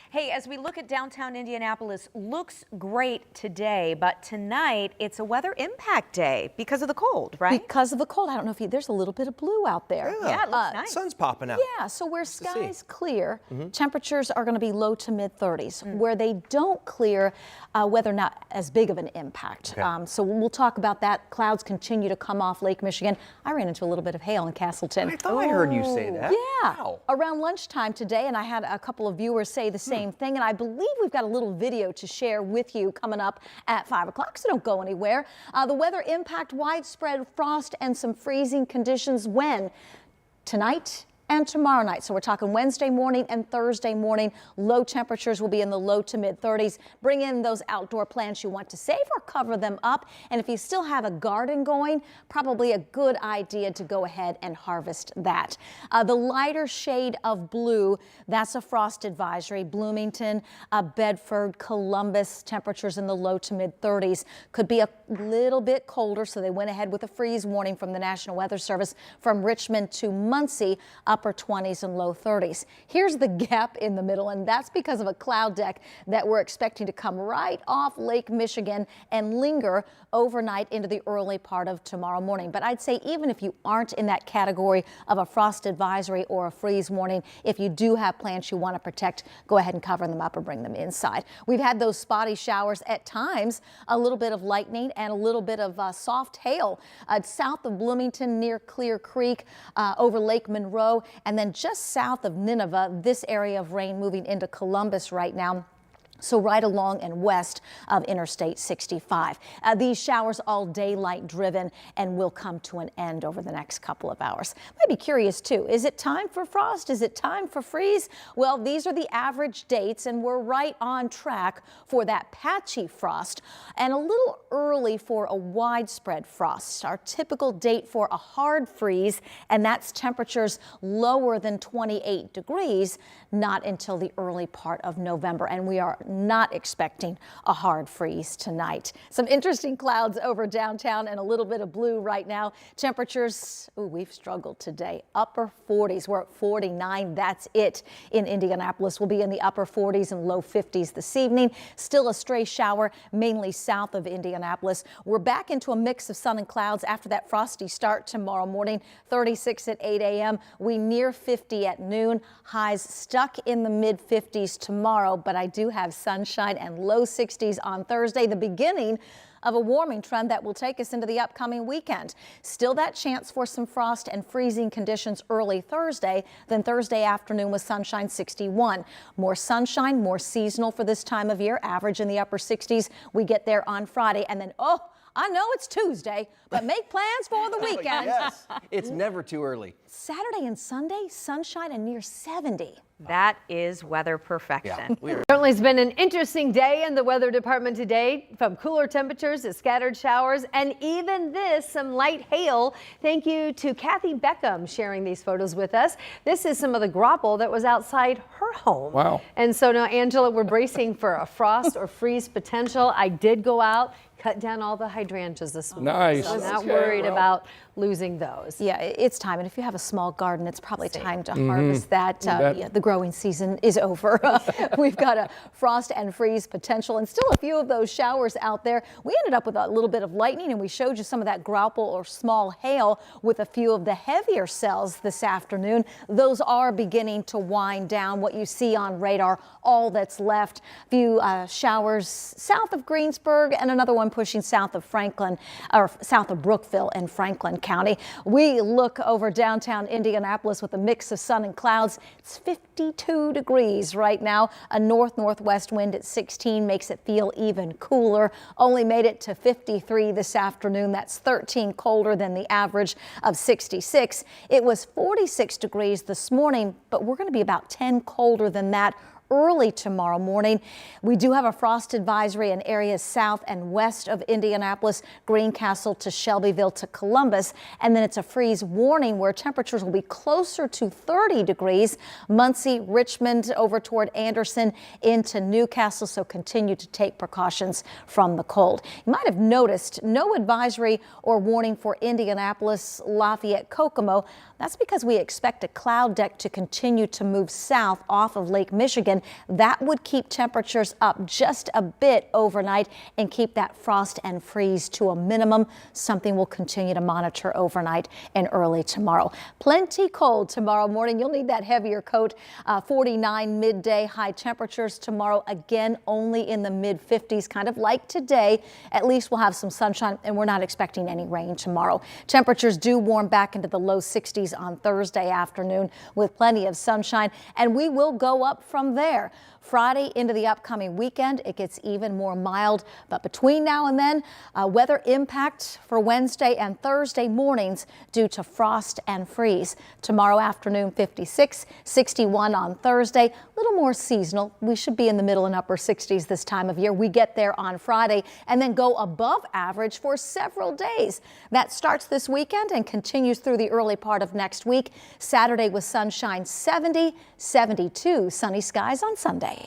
Hey, as we look at downtown Indianapolis, looks great today, but tonight it's a weather impact day because of the cold, right? Because of the cold. I don't know if there's a little bit of blue out there. Yeah, it looks nice. Sun's popping out. Yeah, so where skies clear, temperatures are going to be low to mid 30s. Where they don't clear, weather not as big of an impact. Okay. So we'll talk about that. Clouds continue to come off Lake Michigan. I ran into a little bit of hail in Castleton. I thought I heard you say that. Yeah, Wow. around lunchtime today, and I had a couple of viewers say the same thing, and I believe we've got a little video to share with you coming up at 5 o'clock, so don't go anywhere. The weather impact, widespread frost and some freezing conditions when? Tonight and tomorrow night. So we're talking Wednesday morning and Thursday morning. Low temperatures will be in the low to mid 30s. Bring in those outdoor plants you want to save or cover them up. And if you still have a garden going, probably a good idea to go ahead and harvest that. The lighter shade of blue, that's a frost advisory. Bloomington, Bedford, Columbus, temperatures in the low to mid 30s. Could be a little bit colder, so they went ahead with a freeze warning from the National Weather Service from Richmond to Muncie, upper 20s and low 30s. Here's the gap in the middle, and that's because of a cloud deck that we're expecting to come right off Lake Michigan and linger overnight into the early part of tomorrow morning. But I'd say even if you aren't in that category of a frost advisory or a freeze warning, if you do have plants you want to protect, go ahead and cover them up or bring them inside. We've had those spotty showers at times, a little bit of lightning and a little bit of soft hail south of Bloomington near Clear Creek, over Lake Monroe, and then just south of Nineveh, this area of rain moving into Columbus right now. So right along and west of Interstate 65. These showers all daylight driven and will come to an end over the next couple of hours. Might be curious too, is it time for frost? Is it time for freeze? Well, these are the average dates and we're right on track for that patchy frost and a little early for a widespread frost. Our typical date for a hard freeze, and that's temperatures lower than 28 degrees, not until the early part of November, and we are not expecting a hard freeze tonight. Some interesting clouds over downtown and a little bit of blue right now. Temperatures, we've struggled today. Upper 40s. We're at 49. That's it in Indianapolis. We'll be in the upper 40s and low 50s this evening. Still a stray shower, mainly south of Indianapolis. We're back into a mix of sun and clouds after that frosty start tomorrow morning. 36 at 8 a.m. We near 50 at noon. Highs stuck in the mid 50s tomorrow, but I do have sunshine and low 60s on Thursday, the beginning of a warming trend that will take us into the upcoming weekend. Still that chance for some frost and freezing conditions early Thursday, then Thursday afternoon with sunshine, 61. More sunshine, more seasonal for this time of year, average in the upper 60s. We get there on Friday, and then, I know it's Tuesday, but make plans for the weekend. Yes, it's never too early. Saturday and Sunday, sunshine and near 70. That is weather perfection. Yeah, Certainly it's been an interesting day in the weather department today, from cooler temperatures to scattered showers and even some light hail. Thank you to Kathy Beckham sharing these photos with us. This is some of the graupel that was outside her home. Wow. And so now, Angela, we're bracing for a frost or freeze potential. I did go out, cut down all the hydrangeas this morning. Nice. So I'm not Okay, worried well. about losing those. Yeah, it's time. And if you have a small garden, it's probably time to harvest that. bet. Yeah, the growing season is over. We've got a frost and freeze potential and still a few of those showers out there. We ended up with a little bit of lightning, and we showed you some of that graupel or small hail with a few of the heavier cells this afternoon. Those are beginning to wind down. What you see on radar, all that's left. A few showers south of Greensburg and another one pushing south of Franklin, or south of Brookville and Franklin County. We look over downtown Indianapolis with a mix of sun and clouds. It's 52 degrees right now. A northwest wind at 16 makes it feel even cooler. Only made it to 53 this afternoon. That's 13 colder than the average of 66. It was 46 degrees this morning, but we're going to be about 10 colder than that early tomorrow morning. We do have a frost advisory in areas south and west of Indianapolis, Greencastle to Shelbyville to Columbus, and then it's a freeze warning where temperatures will be closer to 30 degrees. Muncie, Richmond, over toward Anderson into Newcastle, so continue to take precautions from the cold. You might have noticed no advisory or warning for Indianapolis, Lafayette, Kokomo. That's because we expect a cloud deck to continue to move south off of Lake Michigan in. That would keep temperatures up just a bit overnight and keep that frost and freeze to a minimum, something we'll continue to monitor overnight and early tomorrow. Plenty cold tomorrow morning. You'll need that heavier coat. 49 midday, high temperatures tomorrow, again only in the mid-50s, kind of like today. At least we'll have some sunshine, and we're not expecting any rain tomorrow. Temperatures do warm back into the low 60s on Thursday afternoon with plenty of sunshine, and we will go up from there. Friday into the upcoming weekend, it gets even more mild, but between now and then, weather impact for Wednesday and Thursday mornings due to frost and freeze. Tomorrow afternoon, 56, 61 on Thursday, a little more seasonal. We should be in the middle and upper 60s this time of year. We get there on Friday and then go above average for several days. That starts this weekend and continues through the early part of next week. Saturday with sunshine, 70, 72 sunny skies on Sunday.